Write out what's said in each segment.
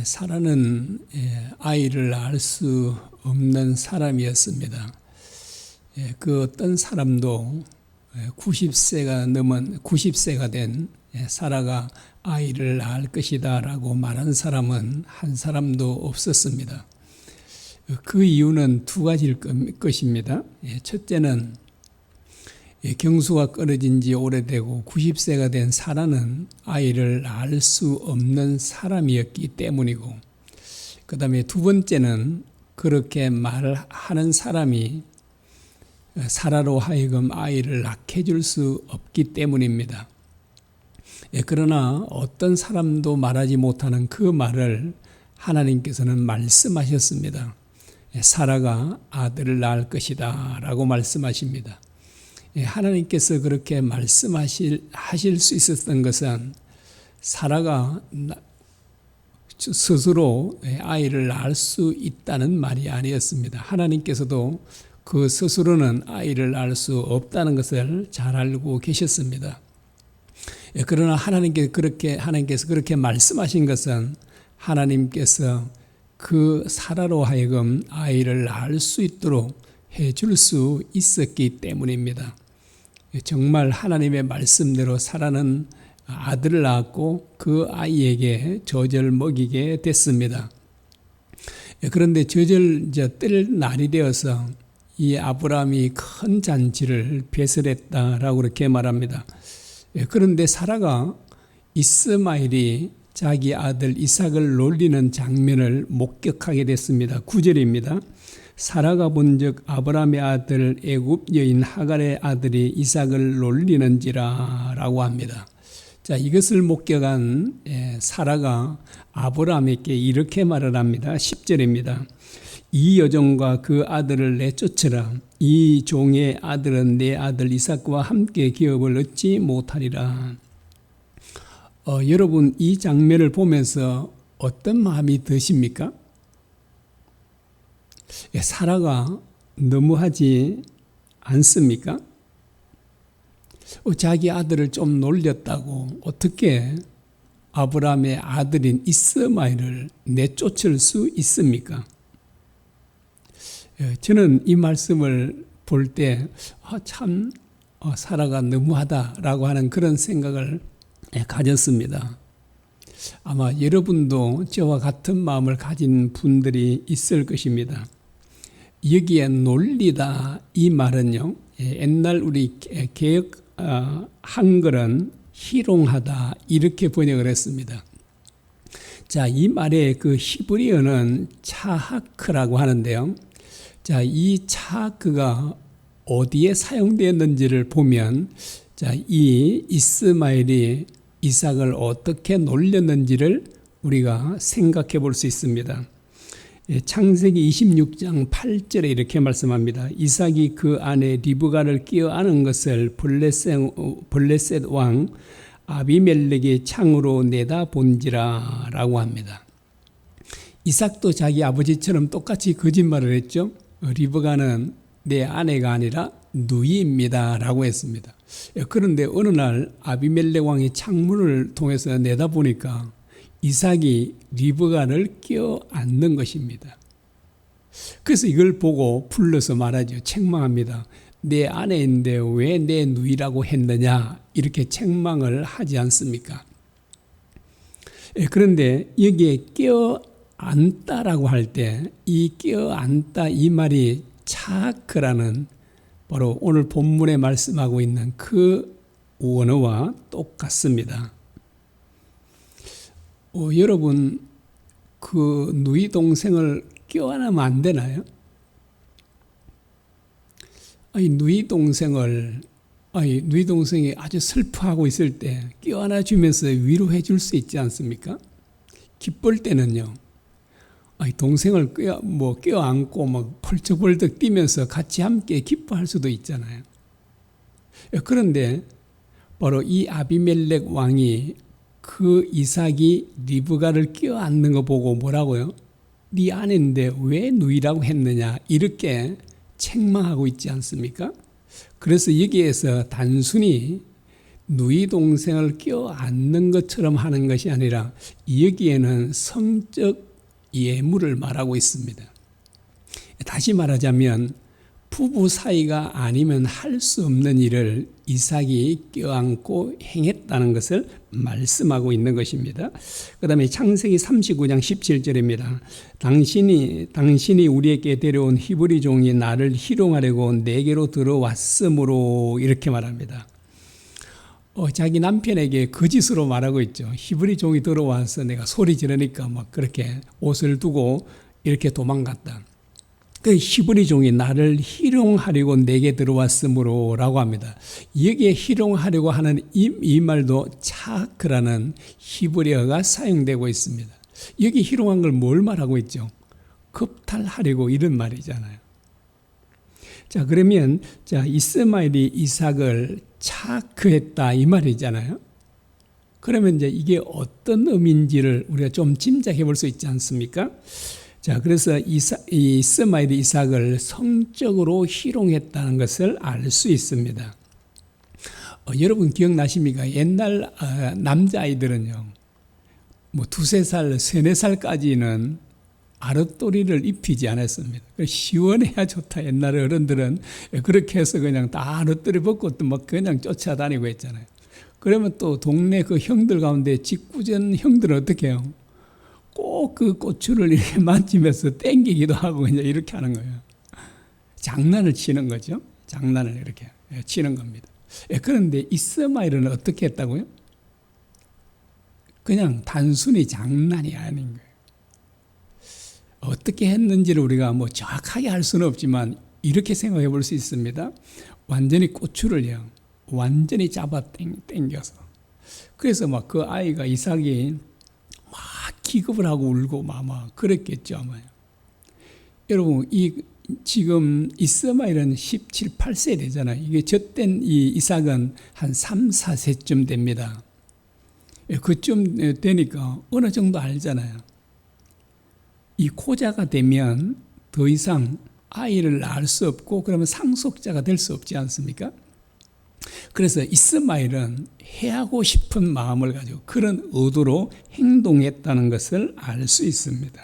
사라는 아이를 낳을 수 없는 사람이었습니다. 그 어떤 사람도 90세가 된 사라가 아이를 낳을 것이다 라고 말한 사람은 한 사람도 없었습니다. 그 이유는 두 가지일 것입니다. 첫째는 경수가 끊어진 지 오래되고 90세가 된 사라는 아이를 낳을 수 없는 사람이었기 때문이고, 그 다음에 두 번째는 그렇게 말하는 사람이 사라로 하여금 아이를 낳게 해줄 수 없기 때문입니다. 그러나 어떤 사람도 말하지 못하는 그 말을 하나님께서는 말씀하셨습니다. 사라가 아들을 낳을 것이다 라고 말씀하십니다. 하나님께서 그렇게 하실 수 있었던 것은 사라가 스스로 아이를 낳을 수 있다는 말이 아니었습니다. 하나님께서도 그 스스로는 아이를 낳을 수 없다는 것을 잘 알고 계셨습니다. 그러나 하나님께서 그렇게 말씀하신 것은 하나님께서 그 사라로 하여금 아이를 낳을 수 있도록 해줄 수 있었기 때문입니다. 정말 하나님의 말씀대로 사라는 아들을 낳았고 그 아이에게 젖을 먹이게 됐습니다. 그런데 젖을 뜰 날이 되어서 이 아브라함이 큰 잔치를 배설했다라고 그렇게 말합니다. 그런데 사라가 이스마엘이 자기 아들 이삭을 놀리는 장면을 목격하게 됐습니다. 9절입니다. 사라가 본즉 아브라함의 아들 애굽 여인 하갈의 아들이 이삭을 놀리는지라 라고 합니다. 자, 이것을 목격한 사라가 아브라함에게 이렇게 말을 합니다. 10절입니다. 이 여종과 그 아들을 내쫓으라. 이 종의 아들은 내 아들 이삭과 함께 기업을 얻지 못하리라. 여러분, 이 장면을 보면서 어떤 마음이 드십니까? 사라가 너무하지 않습니까? 자기 아들을 좀 놀렸다고 어떻게 아브라함의 아들인 이스마엘을 내쫓을 수 있습니까? 저는 이 말씀을 볼 때 참 사라가 너무하다라고 하는 그런 생각을 가졌습니다. 아마 여러분도 저와 같은 마음을 가진 분들이 있을 것입니다. 여기에 놀리다 이 말은요, 옛날 우리 개역 한글은 희롱하다 이렇게 번역을 했습니다. 자, 이 말의 그 히브리어는 차하크라고 하는데요. 자, 이 차하크가 어디에 사용되었는지를 보면, 자, 이 이스마엘이 이삭을 어떻게 놀렸는지를 우리가 생각해 볼 수 있습니다. 창세기 26장 8절에 이렇게 말씀합니다. 이삭이 그 아내 리브가를 껴안은 것을 블레셋 왕 아비멜렉의 창으로 내다본지라 라고 합니다. 이삭도 자기 아버지처럼 똑같이 거짓말을 했죠. 리브가는 내 아내가 아니라 누이입니다 라고 했습니다. 그런데 어느 날 아비멜렉 왕이 창문을 통해서 내다보니까 이삭이 리브가를 껴안는 것입니다. 그래서 이걸 보고 불러서 말하죠. 책망합니다. 내 아내인데 왜 내 누이라고 했느냐 이렇게 책망을 하지 않습니까? 그런데 여기에 껴안다라고 할 때 이 껴안다 이 말이 차크라는 바로 오늘 본문에 말씀하고 있는 그 원어와 똑같습니다. 여러분, 그 누이 동생을 껴안으면 안 되나요? 누이 동생이 아주 슬퍼하고 있을 때 껴안아 주면서 위로해 줄 수 있지 않습니까? 기쁠 때는요, 동생을 껴안고 막 펄쩍펄쩍 뛰면서 같이 함께 기뻐할 수도 있잖아요. 그런데 바로 이 아비멜렉 왕이 그 이삭이 리브가를 껴안는 거 보고 뭐라고요? 네 아내인데 왜 누이라고 했느냐 이렇게 책망하고 있지 않습니까? 그래서 여기에서 단순히 누이 동생을 껴안는 것처럼 하는 것이 아니라 여기에는 성적 예물을 말하고 있습니다. 다시 말하자면 부부 사이가 아니면 할 수 없는 일을 이삭이 껴안고 행했다는 것을 말씀하고 있는 것입니다. 그 다음에 창세기 39장 17절입니다. 당신이 우리에게 데려온 히브리 종이 나를 희롱하려고 내게로 들어왔으므로, 이렇게 말합니다. 자기 남편에게 거짓으로 말하고 있죠. 히브리 종이 들어와서 내가 소리 지르니까 막 그렇게 옷을 두고 이렇게 도망갔다. 그 히브리 종이 나를 희롱하려고 내게 들어왔으므로 라고 합니다. 여기에 희롱하려고 하는 이 말도 차크라는 히브리어가 사용되고 있습니다. 여기 희롱한 걸 뭘 말하고 있죠? 겁탈하려고, 이런 말이잖아요. 자, 그러면 이스마엘이 이삭을 차크했다, 이 말이잖아요. 그러면 이제 이게 어떤 의미인지를 우리가 좀 짐작해 볼 수 있지 않습니까? 자, 그래서 이스마엘이 이삭을 성적으로 희롱했다는 것을 알 수 있습니다. 여러분 기억나십니까? 옛날 남자아이들은요, 뭐 2-3살, 3-4살까지는 아랫도리를 입히지 않았습니다. 시원해야 좋다. 옛날 어른들은 그렇게 해서 그냥 다 아랫도리 벗고 또 막 그냥 쫓아다니고 했잖아요. 그러면 또 동네 그 형들 가운데 직구전 형들은 어떻게 해요? 꼭 그 고추를 이렇게 만지면서 땡기기도 하고 그냥 이렇게 하는 거예요. 장난을 치는 거죠. 장난을 이렇게 치는 겁니다. 그런데 이스마엘은 어떻게 했다고요? 그냥 단순히 장난이 아닌 거예요. 어떻게 했는지를 우리가 뭐 정확하게 할 수는 없지만 이렇게 생각해 볼 수 있습니다. 완전히 고추를요, 완전히 잡아 당겨서. 그래서 막 그 아이가, 이삭이 막 기겁을 하고 울고 막 그랬겠죠, 아마요. 여러분, 지금 이스마엘은 17, 8세 되잖아요. 이게 젖된 이 이삭은 한 3, 4세쯤 됩니다. 그쯤 되니까 어느 정도 알잖아요. 이 코자가 되면 더 이상 아이를 낳을 수 없고 그러면 상속자가 될 수 없지 않습니까? 그래서 이스마엘은 해하고 싶은 마음을 가지고 그런 의도로 행동했다는 것을 알 수 있습니다.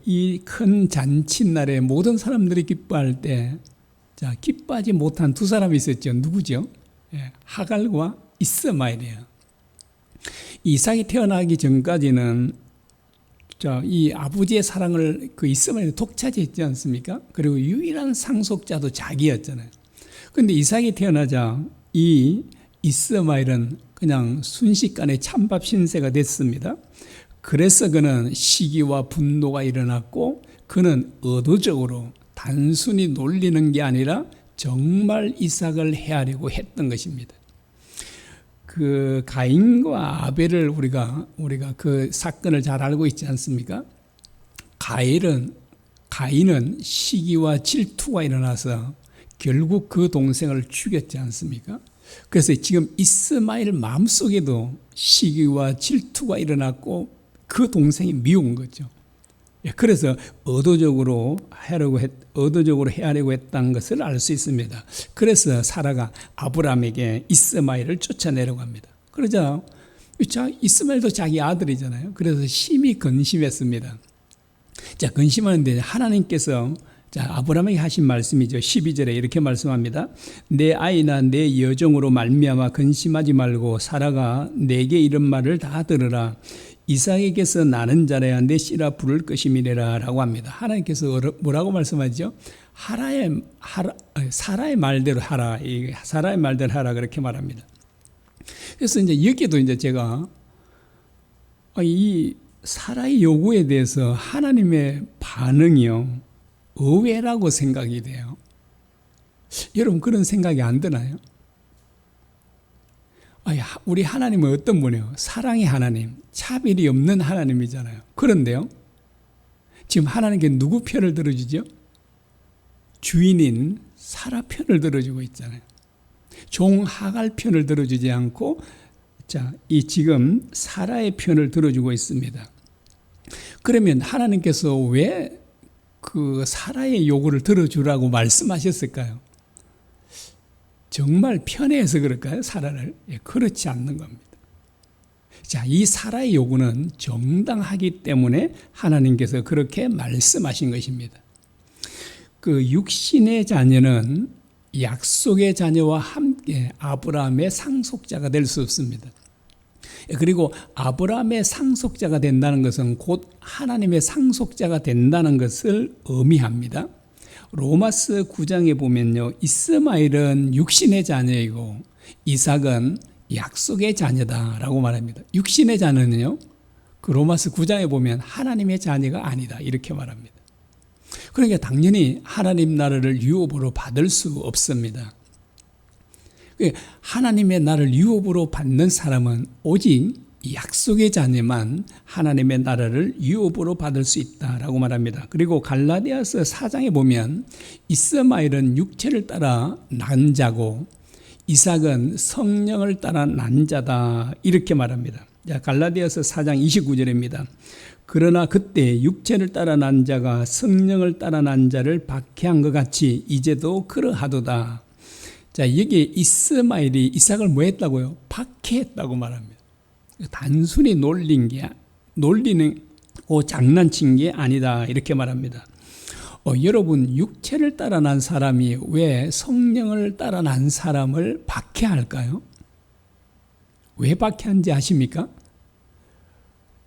이 큰 잔칫날에 모든 사람들이 기뻐할 때, 기뻐하지 못한 두 사람이 있었죠. 누구죠? 하갈과 이스마엘이에요. 이삭이 태어나기 전까지는 이 아버지의 사랑을 그 이스마엘이 독차지했지 않습니까? 그리고 유일한 상속자도 자기였잖아요. 그런데 이삭이 태어나자 이 이스마엘은 그냥 순식간에 찬밥 신세가 됐습니다. 그래서 그는 시기와 분노가 일어났고 그는 의도적으로 단순히 놀리는 게 아니라 정말 이삭을 해하려고 했던 것입니다. 그 가인과 아벨을 우리가 그 사건을 잘 알고 있지 않습니까? 가인은 시기와 질투가 일어나서 결국 그 동생을 죽였지 않습니까? 그래서 지금 이스마엘 마음속에도 시기와 질투가 일어났고 그 동생이 미운 거죠. 그래서 의도적으로 해하려고 했다는 것을 알 수 있습니다. 그래서 사라가 아브라함에게 이스마엘을 쫓아내려고 합니다. 그러자 이스마엘도 자기 아들이잖아요. 그래서 심히 근심했습니다. 근심하는데 하나님께서 아브라함에게 하신 말씀이죠. 12절에 이렇게 말씀합니다. 내 아이나 내 여종으로 말미암아 근심하지 말고 사라가 내게 이런 말을 다 들으라. 이삭에게서 나는 자라야 내 씨라 부를 것임이래라 라고 합니다. 하나님께서 뭐라고 말씀하죠? 사라의 말대로 하라. 사라의 말대로 하라. 그렇게 말합니다. 그래서 이제 여기도 이제 제가 이 사라의 요구에 대해서 하나님의 반응이요, 의외라고 생각이 돼요. 여러분 그런 생각이 안 드나요? 우리 하나님은 어떤 분이에요? 사랑의 하나님, 차별이 없는 하나님이잖아요. 그런데요, 지금 하나님께 누구 편을 들어주죠? 주인인 사라 편을 들어주고 있잖아요. 종 하갈 편을 들어주지 않고 이 지금 사라의 편을 들어주고 있습니다. 그러면 하나님께서 왜 그 사라의 요구를 들어주라고 말씀하셨을까요? 정말 편해서 그럴까요? 사라를? 그렇지 않는 겁니다. 자, 이 사라의 요구는 정당하기 때문에 하나님께서 그렇게 말씀하신 것입니다. 그 육신의 자녀는 약속의 자녀와 함께 아브라함의 상속자가 될 수 없습니다. 그리고 아브라함의 상속자가 된다는 것은 곧 하나님의 상속자가 된다는 것을 의미합니다. 로마서 9장에 보면요, 이스마엘은 육신의 자녀이고 이삭은 약속의 자녀다라고 말합니다. 육신의 자녀는요, 그 로마서 9장에 보면 하나님의 자녀가 아니다 이렇게 말합니다. 그러니까 당연히 하나님 나라를 유업으로 받을 수 없습니다. 하나님의 나라를 유업으로 받는 사람은 오직 약속의 자녀만 하나님의 나라를 유업으로 받을 수 있다라고 말합니다. 그리고 갈라디아서 4장에 보면 이스마엘은 육체를 따라 난 자고 이삭은 성령을 따라 난 자다 이렇게 말합니다. 갈라디아서 4장 29절입니다. 그러나 그때 육체를 따라 난 자가 성령을 따라 난 자를 박해한 것 같이 이제도 그러하도다. 자, 여기에 이스마엘이 이삭을 뭐 했다고요? 박해했다고 말합니다. 단순히 놀리는 장난친 게 아니다 이렇게 말합니다. 여러분, 육체를 따라 난 사람이 왜 성령을 따라 난 사람을 박해할까요? 왜 박해한지 아십니까?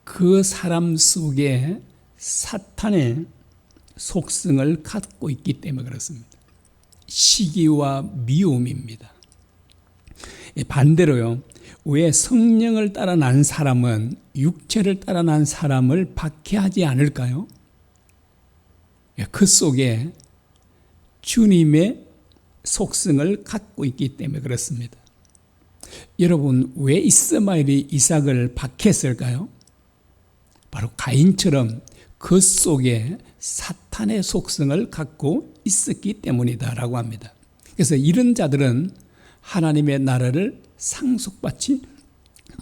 그 사람 속에 사탄의 속성을 갖고 있기 때문에 그렇습니다. 시기와 미움입니다. 반대로요, 왜 성령을 따라 난 사람은 육체를 따라 난 사람을 박해하지 않을까요? 그 속에 주님의 속성을 갖고 있기 때문에 그렇습니다. 여러분, 왜 이스마엘이 이삭을 박해했을까요? 바로 가인처럼 그 속에 사탄의 속성을 갖고 있었기 때문이다라고 합니다. 그래서 이런 자들은 하나님의 나라를 상속받지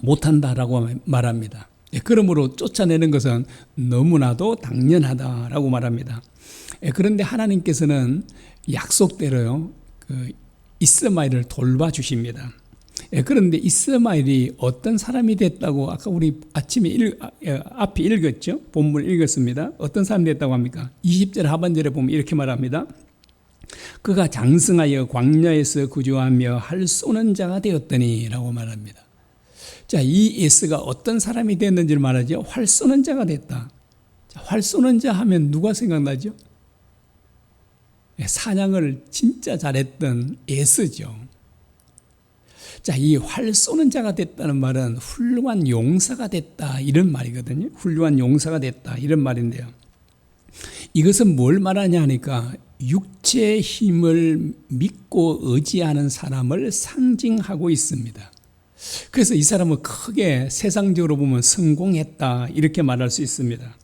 못한다라고 말합니다. 그러므로 쫓아내는 것은 너무나도 당연하다라고 말합니다. 그런데 하나님께서는 약속대로요, 이스마엘을 돌봐주십니다. 그런데 이스마엘이 어떤 사람이 됐다고 아까 우리 아침에 앞에 읽었죠? 본문을 읽었습니다. 어떤 사람이 됐다고 합니까? 20절 하반절에 보면 이렇게 말합니다. 그가 장성하여 광야에서 구조하며 활 쏘는 자가 되었더니 라고 말합니다. 자, 이 예스가 어떤 사람이 됐는지를 말하죠. 활 쏘는 자가 됐다. 자, 활 쏘는 자 하면 누가 생각나죠? 사냥을 진짜 잘했던 예스죠. 자, 이 활 쏘는 자가 됐다는 말은 훌륭한 용사가 됐다 이런 말이거든요. 훌륭한 용사가 됐다 이런 말인데요. 이것은 뭘 말하냐 하니까 육체의 힘을 믿고 의지하는 사람을 상징하고 있습니다. 그래서 이 사람은 크게 세상적으로 보면 성공했다 이렇게 말할 수 있습니다.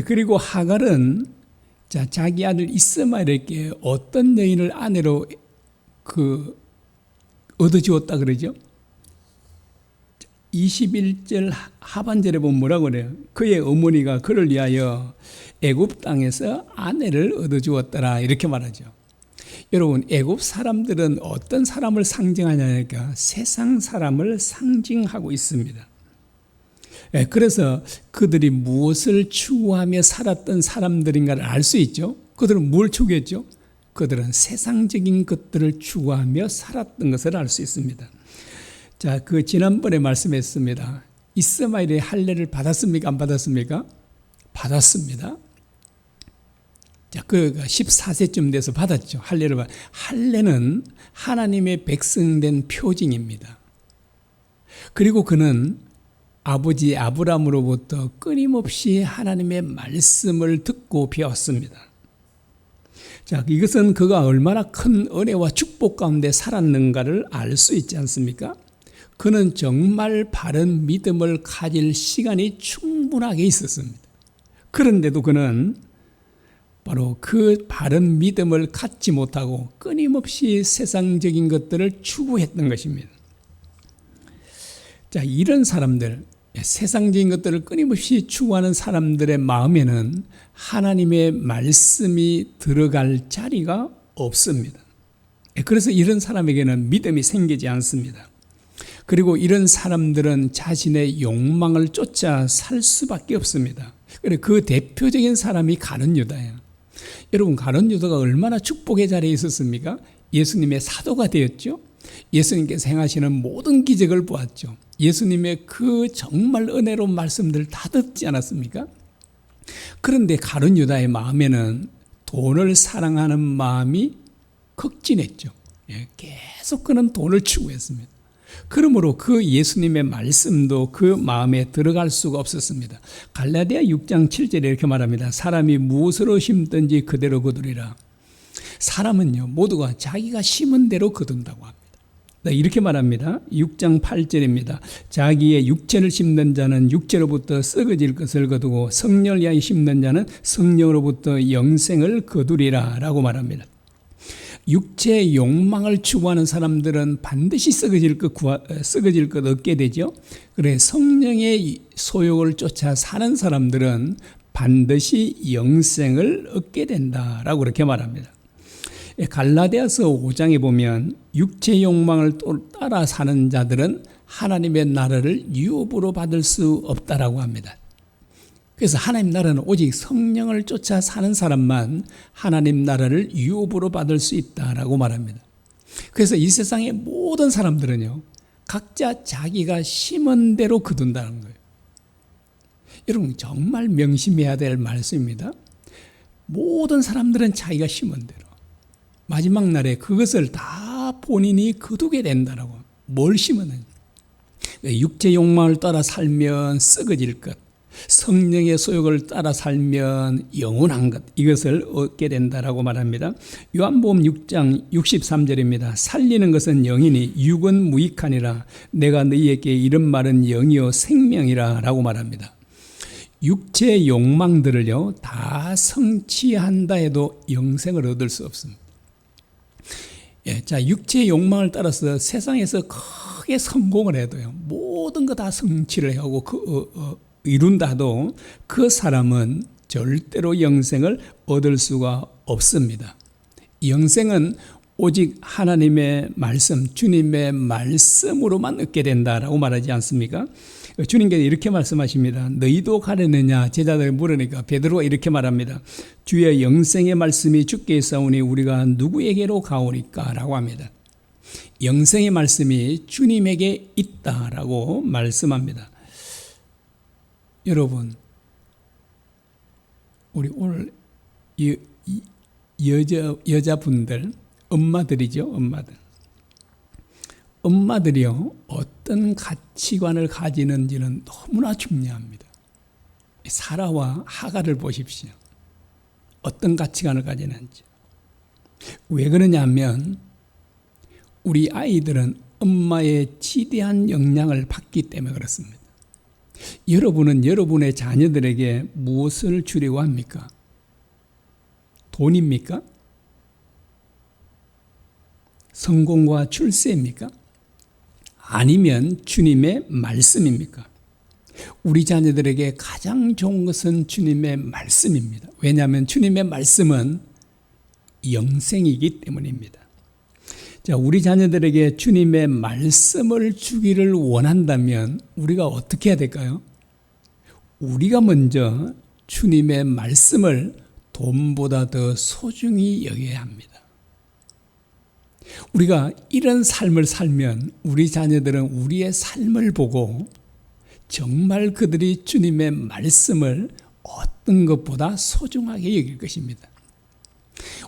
그리고 하갈은 자기 아들 이스마엘에게 어떤 여인을 아내로 얻어주었다 그러죠? 21절 하반절에 보면 뭐라고 그래요? 그의 어머니가 그를 위하여 애굽 땅에서 아내를 얻어주었더라 이렇게 말하죠. 여러분, 애굽 사람들은 어떤 사람을 상징하냐니까 세상 사람을 상징하고 있습니다. 그래서 그들이 무엇을 추구하며 살았던 사람들인가를 알 수 있죠. 그들은 뭘 추구했죠? 그들은 세상적인 것들을 추구하며 살았던 것을 알 수 있습니다. 자, 지난번에 말씀했습니다. 이스마엘의 할례를 받았습니까? 안 받았습니까? 받았습니다. 자, 14세쯤 돼서 받았죠. 할례는 하나님의 백성된 표징입니다. 그리고 그는 아버지 아브라함으로부터 끊임없이 하나님의 말씀을 듣고 배웠습니다. 자, 이것은 그가 얼마나 큰 은혜와 축복 가운데 살았는가를 알 수 있지 않습니까? 그는 정말 바른 믿음을 가질 시간이 충분하게 있었습니다. 그런데도 그는 바로 그 바른 믿음을 갖지 못하고 끊임없이 세상적인 것들을 추구했던 것입니다. 자, 이런 사람들, 세상적인 것들을 끊임없이 추구하는 사람들의 마음에는 하나님의 말씀이 들어갈 자리가 없습니다. 그래서 이런 사람에게는 믿음이 생기지 않습니다. 그리고 이런 사람들은 자신의 욕망을 쫓아 살 수밖에 없습니다. 그 대표적인 사람이 가룟 유다예요. 여러분, 가룟 유다가 얼마나 축복의 자리에 있었습니까? 예수님의 사도가 되었죠. 예수님께서 행하시는 모든 기적을 보았죠. 예수님의 그 정말 은혜로운 말씀들 다 듣지 않았습니까? 그런데 가룟 유다의 마음에는 돈을 사랑하는 마음이 극진했죠. 계속 그는 돈을 추구했습니다. 그러므로 그 예수님의 말씀도 그 마음에 들어갈 수가 없었습니다. 갈라디아 6장 7절에 이렇게 말합니다. 사람이 무엇으로 심든지 그대로 거두리라. 사람은요, 모두가 자기가 심은 대로 거둔다고 합니다. 이렇게 말합니다. 6장 8절입니다. 자기의 육체를 심는 자는 육체로부터 썩어질 것을 거두고 성령을 위하여 심는 자는 성령으로부터 영생을 거두리라 라고 말합니다. 육체의 욕망을 추구하는 사람들은 반드시 썩어질 것 얻게 되죠. 그래, 성령의 소욕을 쫓아 사는 사람들은 반드시 영생을 얻게 된다라고 그렇게 말합니다. 갈라디아서 5장에 보면 육체 욕망을 따라 사는 자들은 하나님의 나라를 유업으로 받을 수 없다라고 합니다. 그래서 하나님 나라는 오직 성령을 쫓아 사는 사람만 하나님 나라를 유업으로 받을 수 있다라고 말합니다. 그래서 이 세상의 모든 사람들은요, 각자 자기가 심은 대로 거둔다는 거예요. 여러분, 정말 명심해야 될 말씀입니다. 모든 사람들은 자기가 심은 대로, 마지막 날에 그것을 다 본인이 거두게 된다라고. 뭘 심었는지. 육체 욕망을 따라 살면 썩어질 것, 성령의 소욕을 따라 살면 영원한 것, 이것을 얻게 된다라고 말합니다. 요한복음 6장 63절입니다. 살리는 것은 영이니 육은 무익하니라. 내가 너희에게 이런 말은 영이요 생명이라 라고 말합니다. 육체의 욕망들을요, 다 성취한다 해도 영생을 얻을 수 없습니다. 자, 육체의 욕망을 따라서 세상에서 크게 성공을 해도요, 모든 거 다 성취를 하고 이룬다 해도 그 사람은 절대로 영생을 얻을 수가 없습니다. 영생은 오직 하나님의 말씀, 주님의 말씀으로만 얻게 된다라고 말하지 않습니까? 주님께서 이렇게 말씀하십니다. 너희도 가려느냐? 제자들이 물으니까 베드로가 이렇게 말합니다. 주의 영생의 말씀이 주께 있사오니 우리가 누구에게로 가오니까? 라고 합니다. 영생의 말씀이 주님에게 있다라고 말씀합니다. 여러분, 우리 오늘 여자분들, 엄마들이죠, 엄마들이요, 어떤 가치관을 가지는지는 너무나 중요합니다. 사라와 하갈을 보십시오. 어떤 가치관을 가지는지. 왜 그러냐면 우리 아이들은 엄마의 지대한 영향을 받기 때문에 그렇습니다. 여러분은 여러분의 자녀들에게 무엇을 주려고 합니까? 돈입니까? 성공과 출세입니까? 아니면 주님의 말씀입니까? 우리 자녀들에게 가장 좋은 것은 주님의 말씀입니다. 왜냐하면 주님의 말씀은 영생이기 때문입니다. 자, 우리 자녀들에게 주님의 말씀을 주기를 원한다면 우리가 어떻게 해야 될까요? 우리가 먼저 주님의 말씀을 돈보다 더 소중히 여겨야 합니다. 우리가 이런 삶을 살면 우리 자녀들은 우리의 삶을 보고 정말 그들이 주님의 말씀을 어떤 것보다 소중하게 여길 것입니다.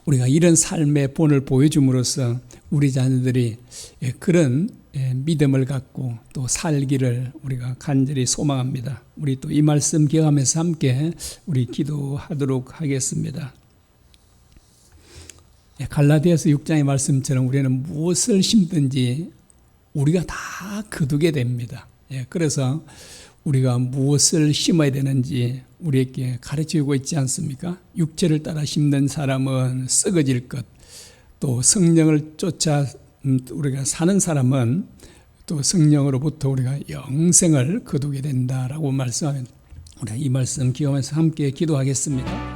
우리가 이런 삶의 본을 보여줌으로써 우리 자녀들이 그런 믿음을 갖고 또 살기를 우리가 간절히 소망합니다. 우리 또 이 말씀 기억하면서 함께 우리 기도하도록 하겠습니다. 갈라디아서 6장의 말씀처럼 우리는 무엇을 심든지 우리가 다 거두게 됩니다. 그래서 우리가 무엇을 심어야 되는지 우리에게 가르치고 있지 않습니까? 육체를 따라 심는 사람은 썩어질 것, 또 성령을 쫓아 우리가 사는 사람은 또 성령으로부터 우리가 영생을 거두게 된다라고 말씀합니다. 우리 이 말씀 기억하면서 함께 기도하겠습니다.